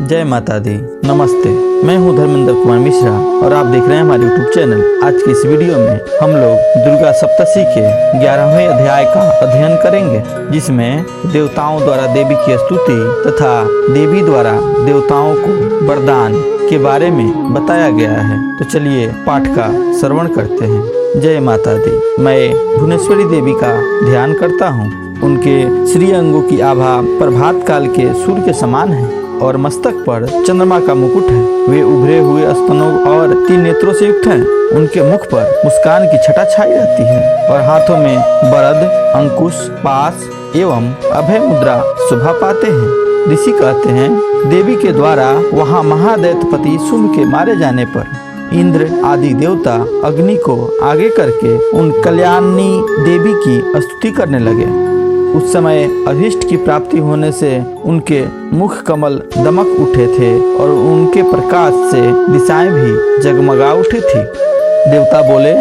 जय माता दी। नमस्ते, मैं हूं धर्मेंद्र कुमार मिश्रा और आप देख रहे हैं हमारे YouTube चैनल। आज की इस वीडियो में हम लोग दुर्गा सप्तशती के 11वें अध्याय का अध्ययन करेंगे, जिसमें देवताओं द्वारा देवी की स्तुति तथा देवी द्वारा देवताओं को वरदान के बारे में बताया गया है। तो चलिए पाठ का श्रवण करते हैं। जय माता दी। मैं भुवनेश्वरी देवी का ध्यान करता हूँ। उनके श्री अंगों की आभा प्रभात काल के सूर्य के समान है और मस्तक पर चंद्रमा का मुकुट है। वे उभरे हुए स्तनों और 3 नेत्रों से युक्त हैं। उनके मुख पर मुस्कान की छटा छाई रहती है और हाथों में वरद, अंकुश, पास एवं अभय मुद्रा शोभा पाते हैं। ऋषि कहते हैं, देवी के द्वारा वहाँ महादैत्यपति शुंभ के मारे जाने पर इंद्र आदि देवता अग्नि को आगे करके उन कल्याणी देवी की स्तुति करने लगे। उस समय अभीष्ट की प्राप्ति होने से उनके मुख कमल दमक उठे थे और उनके प्रकाश से दिशाएं भी जगमगा उठी थी। देवता बोले,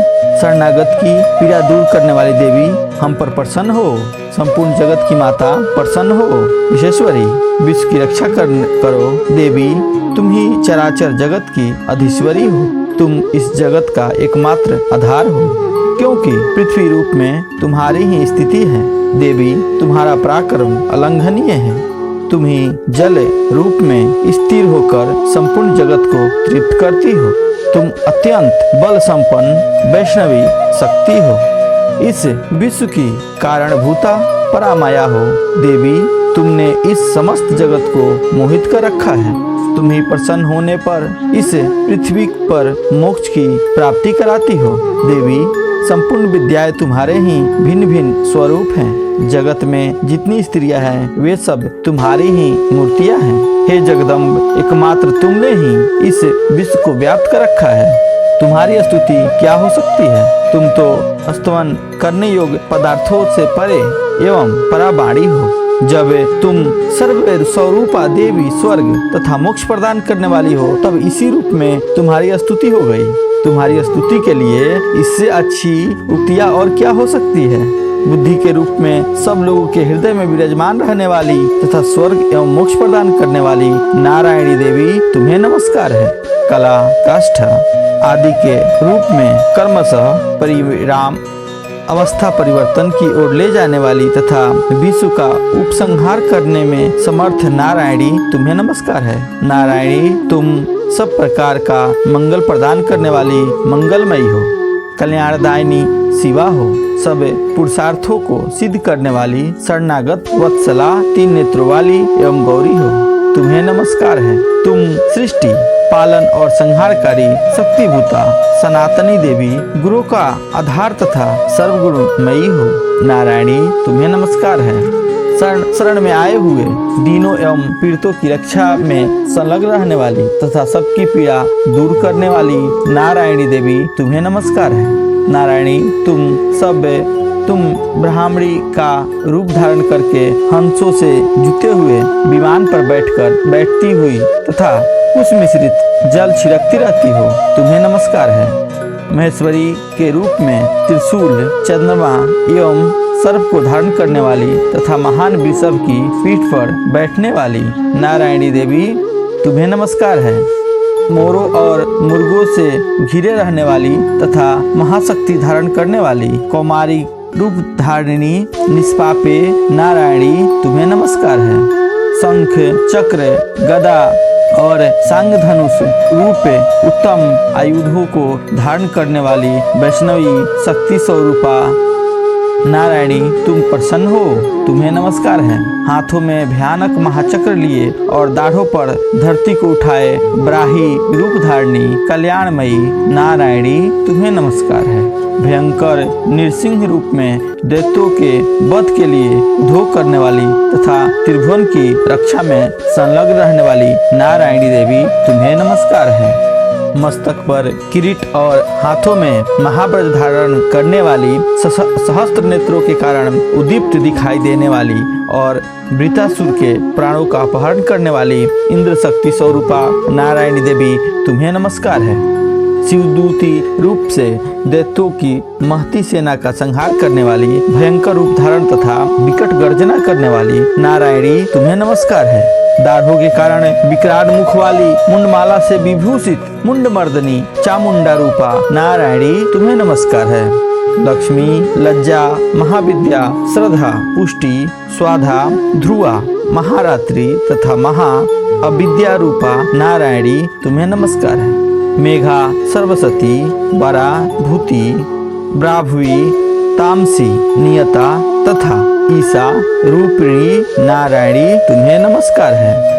शरणागत की पीड़ा दूर करने वाली देवी, हम पर प्रसन्न हो। संपूर्ण जगत की माता, प्रसन्न हो। विश्वेश्वरी, विश्व की रक्षा करो। देवी, तुम ही चराचर जगत की अधीश्वरी हो। तुम इस जगत का एकमात्र आधार हो, क्योंकि पृथ्वी रूप में तुम्हारी ही स्थिति है। देवी, तुम्हारा पराक्रम अलंघनीय है। तुम ही जल रूप में स्थिर होकर संपूर्ण जगत को तृप्त करती हो। तुम अत्यंत बल संपन्न वैष्णवी शक्ति हो। इस विश्व की कारणभूता परामाया हो। देवी, तुमने इस समस्त जगत को मोहित कर रखा है। तुम ही प्रसन्न होने पर इस पृथ्वी पर मोक्ष की प्राप्ति कराती हो। देवी, संपूर्ण विद्याएं तुम्हारे ही भिन्न भिन्न स्वरूप हैं। जगत में जितनी स्त्रियां हैं वे सब तुम्हारी ही मूर्तियां हैं। हे जगदम्ब, एकमात्र तुमने ही इस विश्व को व्याप्त कर रखा है। तुम्हारी स्तुति क्या हो सकती है? तुम तो स्तवन करने योग्य पदार्थों से परे एवं पराबाणी हो। जब तुम सर्व स्वरूपा देवी स्वर्ग तथा मोक्ष प्रदान करने वाली हो, तब इसी रूप में तुम्हारी स्तुति हो गई। तुम्हारी स्तुति के लिए इससे अच्छी उक्तियाँ और क्या हो सकती है? बुद्धि के रूप में सब लोगों के हृदय में विराजमान रहने वाली तथा स्वर्ग एवं मोक्ष प्रदान करने वाली नारायणी देवी, तुम्हें नमस्कार है। कला, काष्ठ आदि के रूप में कर्मशः परिणाम अवस्था परिवर्तन की ओर ले जाने वाली तथा विश्व का उपसंहार करने में समर्थ नारायणी, तुम्हें नमस्कार है। नारायणी, तुम सब प्रकार का मंगल प्रदान करने वाली मंगलमयी हो। कल्याणदायिनी शिवा हो। सब पुरुषार्थों को सिद्ध करने वाली शरणागत वत्सला, 3 नेत्रों वाली एवं गौरी हो। तुम्हें नमस्कार है। तुम सृष्टि, पालन और संहारकारी शक्तिभूता सनातनी देवी, गुरु का आधार तथा सर्वगुणमयी हो। नारायणी, तुम्हें नमस्कार है। शरण में आए हुए दीनों एवं पीड़ितों की रक्षा में संलग्न रहने वाली तथा सबकी पीड़ा दूर करने वाली नारायणी देवी, तुम्हें नमस्कार है। नारायणी, तुम ब्राह्मणी का रूप धारण करके हंसों से जुटे हुए विमान पर बैठती हुई तथा कुश मिश्रित जल छिड़कती रहती हो। तुम्हें नमस्कार है। महेश्वरी के रूप में त्रिशूल, चंद्रमा एवं सर्प को धारण करने वाली तथा महान वृषभ की पीठ पर बैठने वाली नारायणी देवी, तुम्हें नमस्कार है। मोरों और मुर्गों से घिरे रहने वाली तथा महाशक्ति धारण करने वाली कौमारी रूप धारिणी निष्पापे नारायणी, तुम्हें नमस्कार है। शंख, चक्र, गदा और सांग धनुष रूप उत्तम आयुधों को धारण करने वाली वैष्णवी शक्ति स्वरूपा नारायणी, तुम प्रसन्न हो। तुम्हें नमस्कार है। हाथों में भयानक महाचक्र लिए और दाढ़ों पर धरती को उठाए ब्राही रूप धारणी कल्याणमयी नारायणी, तुम्हें नमस्कार है। भयंकर नृसिंह रूप में दैत्यों के वध के लिए उद्योग करने वाली तथा त्रिभुवन की रक्षा में संलग्न रहने वाली नारायणी देवी, तुम्हें नमस्कार है। मस्तक पर किरीट और हाथों में महाब्रज धारण करने वाली सहस्त्र नेत्रों के कारण उद्दीप्त दिखाई देने वाली और वृतासुर के प्राणों का अपहरण करने वाली इंद्र शक्ति स्वरूपा नारायणी देवी, तुम्हें नमस्कार है। शिवदूती रूप से दैत्यों की महती सेना का संहार करने वाली, भयंकर रूप धारण तथा विकट गर्जना करने वाली नारायणी, तुम्हें नमस्कार है। दाढ़ों के कारण विकराल मुख वाली मुंडमाला से विभूषित मुंडमर्दनी चामुंडा रूपा नारायणी तुम्हें नमस्कार है। लक्ष्मी, लज्जा, महाविद्या, श्रद्धा, पुष्टि, स्वाधा, ध्रुवा, महारात्रि तथा महा अविद्या रूपा नारायणी तुम्हें नमस्कार है। मेघा, सरस्वती, वरा, भूति, ब्राह्वी, तामसी, नियता तथा ईसा रूपिणी नारायणी तुम्हें नमस्कार है।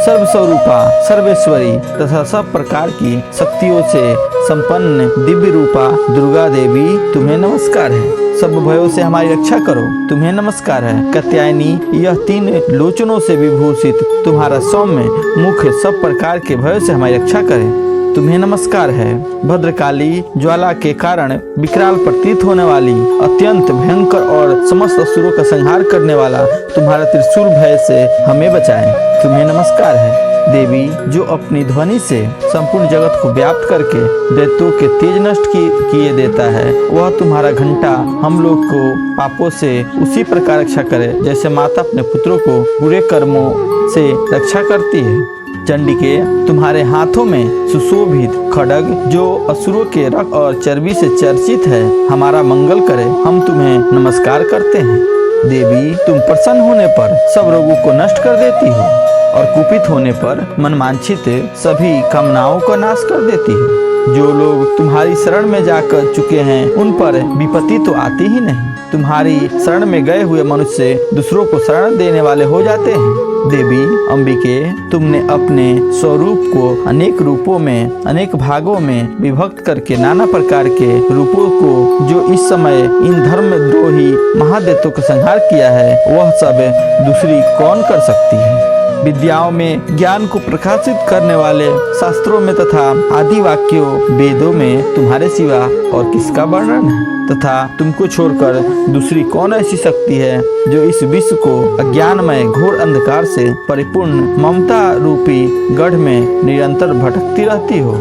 सर्वस्वरूपा, सर्वेश्वरी तथा सब प्रकार की शक्तियों से संपन्न दिव्य रूपा दुर्गा देवी तुम्हें नमस्कार है। सब भयों से हमारी रक्षा करो तुम्हें नमस्कार है। कात्यायनी, यह 3 लोचनों से विभूषित तुम्हारा सौम्य मुख सब प्रकार के भयों से हमारी रक्षा करे तुम्हें नमस्कार है। भद्रकाली, ज्वाला के कारण विकराल प्रतीत होने वाली अत्यंत भयंकर और समस्त असुरों का संहार करने वाला तुम्हारा त्रिशूल भय से हमें बचाए तुम्हें नमस्कार है। देवी, जो अपनी ध्वनि से संपूर्ण जगत को व्याप्त करके दैत्यों के तेज नष्ट किए देता है, वह तुम्हारा घंटा हम लोग को पापों से उसी प्रकार रक्षा करे जैसे माता अपने पुत्रों को बुरे कर्मों से रक्षा करती है। चंडिके, तुम्हारे हाथों में सुशोभित खड्ग जो असुरों के रक्त और चर्बी से चर्चित है, हमारा मंगल करे हम तुम्हें नमस्कार करते हैं। देवी, तुम प्रसन्न होने पर सब रोगों को नष्ट कर देती हो और कुपित होने पर मनवांछित सभी कामनाओं का नाश कर देती हो। जो लोग तुम्हारी शरण में जाकर चुके हैं उन पर विपत्ति तो आती ही नहीं। तुम्हारी शरण में गए हुए मनुष्य दूसरों को शरण देने वाले हो जाते हैं। देवी अंबिके, तुमने अपने स्वरूप को अनेक रूपों में अनेक भागों में विभक्त करके नाना प्रकार के रूपों को जो इस समय इन धर्मद्रोही महादैत्यों का संहार किया है, वह सब दूसरी कौन कर सकती है। विद्याओं में ज्ञान को प्रकाशित करने वाले शास्त्रों में तथा आदि वाक्यों वेदों में तुम्हारे सिवा और किसका वर्णन है तथा तुमको छोड़कर दूसरी कौन ऐसी शक्ति है जो इस विश्व को अज्ञानमय घोर अंधकार से परिपूर्ण ममता रूपी गढ़ में निरंतर भटकती रहती हो।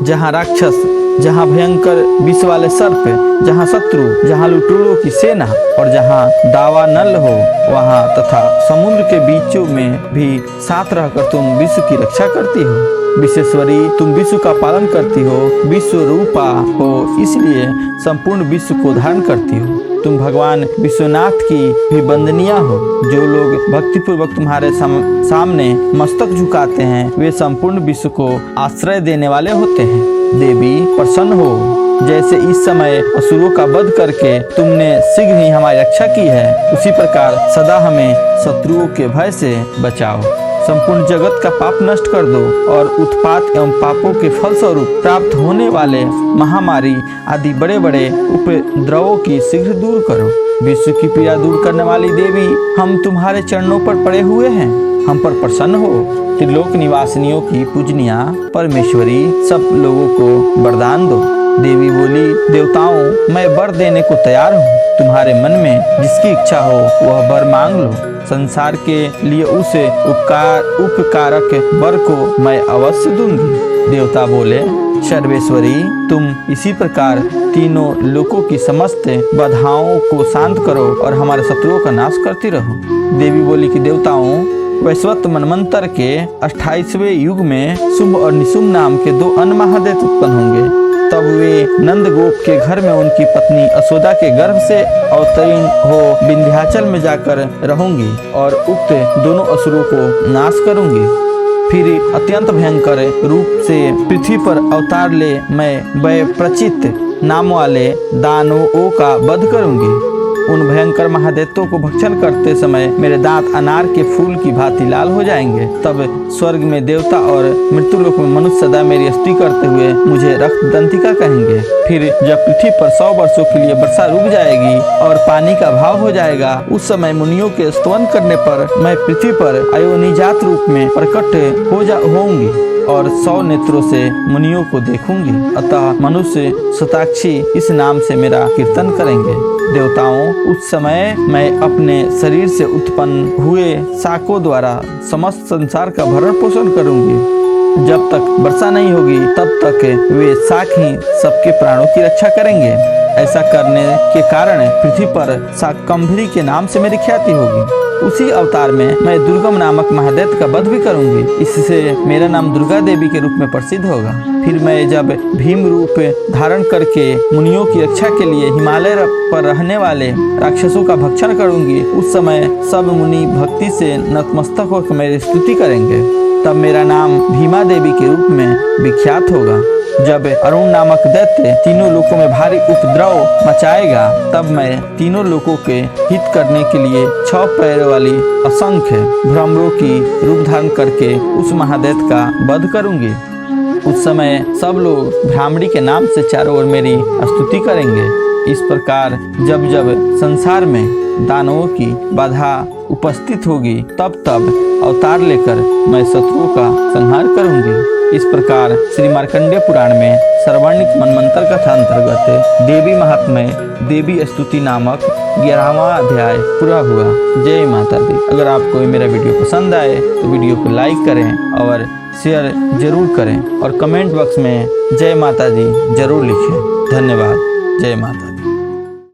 जहाँ राक्षस, जहाँ भयंकर विष वाले सर्प, जहाँ शत्रु, जहाँ लुटेरों की सेना और जहाँ दावानल हो वहाँ तथा समुद्र के बीचों में भी साथ रहकर तुम विश्व की रक्षा करती हो। विश्वेश्वरी, तुम विश्व का पालन करती हो, विश्व रूपा हो, इसलिए संपूर्ण विश्व को धारण करती हो। तुम भगवान विश्वनाथ की भी वंदनीय हो। जो लोग भक्तिपूर्वक तुम्हारे सामने मस्तक झुकाते हैं वे संपूर्ण विश्व को आश्रय देने वाले होते हैं। देवी प्रसन्न हो, जैसे इस समय असुरों का वध करके तुमने शीघ्र ही हमारी रक्षा की है, उसी प्रकार सदा हमें शत्रुओं के भय से बचाओ। संपूर्ण जगत का पाप नष्ट कर दो और उत्पात एवं पापों के फलस्वरूप प्राप्त होने वाले महामारी आदि बड़े बड़े उपद्रवों की शीघ्र दूर करो। विश्व की पीड़ा दूर करने वाली देवी, हम तुम्हारे चरणों पर पड़े हुए हैं, हम पर प्रसन्न हो। त्रिलोक निवासिनियों की पूजनिया परमेश्वरी, सब लोगों को वरदान दो। देवी बोली, देवताओं, मैं वर देने को तैयार हूँ। तुम्हारे मन में जिसकी इच्छा हो वह वर मांग लो। संसार के लिए उस उपकारक वर को मैं अवश्य दूंगी। देवता बोले, सर्वेश्वरी, तुम इसी प्रकार तीनों लोकों की समस्त बाधाओं को शांत करो और हमारे शत्रुओं का नाश करती रहो। देवी बोली कि देवताओं, वैश्वत मनमंत्र के 28वें युग में शुंभ और निशुंभ नाम के 2 अन्य महादैत्य उत्पन्न होंगे। तब वे नंदगोप के घर में उनकी पत्नी यशोदा के गर्भ से अवतीर्ण हो विंध्याचल में जाकर रहूंगी और उक्त दोनों असुरों को नाश करूंगी। फिर अत्यंत भयंकर रूप से पृथ्वी पर अवतार ले मैं वैप्रचित नाम वाले दानवों का वध करूंगी। उन भयंकर महादैत्यों को भक्षण करते समय मेरे दांत अनार के फूल की भांति लाल हो जाएंगे। तब स्वर्ग में देवता और मृत्युलोक में मनुष्य सदा मेरी स्तुति करते हुए मुझे रक्त दंतिका कहेंगे। फिर जब पृथ्वी पर 100 वर्षों के लिए वर्षा रुक जाएगी और पानी का अभाव हो जाएगा, उस समय मुनियों के स्तवन करने पर मैं पृथ्वी पर अयोनिजात रूप में प्रकट होऊंगी और 100 नेत्रों से मुनियों को देखूंगी। अतः मनुष्य शताक्षी इस नाम से मेरा कीर्तन करेंगे। देवताओं, उस समय मैं अपने शरीर से उत्पन्न हुए शाकों द्वारा समस्त संसार का भरण पोषण करूंगी। जब तक वर्षा नहीं होगी तब तक वे शाक ही सबके प्राणों की रक्षा करेंगे। ऐसा करने के कारण पृथ्वी पर शाकंभरी के नाम से मेरी ख्याति होगी। उसी अवतार में मैं दुर्गम नामक महादैत्य का वध भी करूंगी। इससे मेरा नाम दुर्गा देवी के रूप में प्रसिद्ध होगा। फिर मैं जब भीम रूप धारण करके मुनियों की रक्षा के लिए हिमालय पर रहने वाले राक्षसों का भक्षण करूंगी, उस समय सब मुनि भक्ति से नतमस्तक होकर मेरी स्तुति करेंगे। तब मेरा नाम भीमा देवी के रूप में विख्यात होगा। जब अरुण नामक दैत्य तीनों लोकों में भारी उपद्रव मचाएगा, तब मैं तीनों लोकों के हित करने के लिए 6 पैर वाली असंख्य भ्रमरों की रूप धारण करके उस महादैत्य का वध करूंगी। उस समय सब लोग भ्रामरी के नाम से चारों ओर मेरी स्तुति करेंगे। इस प्रकार जब जब संसार में दानवों की बाधा उपस्थित होगी, तब तब अवतार लेकर मैं शत्रुओं का संहार करूंगी। इस प्रकार श्री मार्कंडेय पुराण में सर्वाणिक मनमंत्र कथा अंतर्गत देवी महात्म्य देवी स्तुति नामक 11वां अध्याय पूरा हुआ। जय माता दी। अगर आपको मेरा वीडियो पसंद आए तो वीडियो को लाइक करें और शेयर जरूर करें और कमेंट बॉक्स में जय माता दी जरूर लिखें। धन्यवाद। जय माता दी।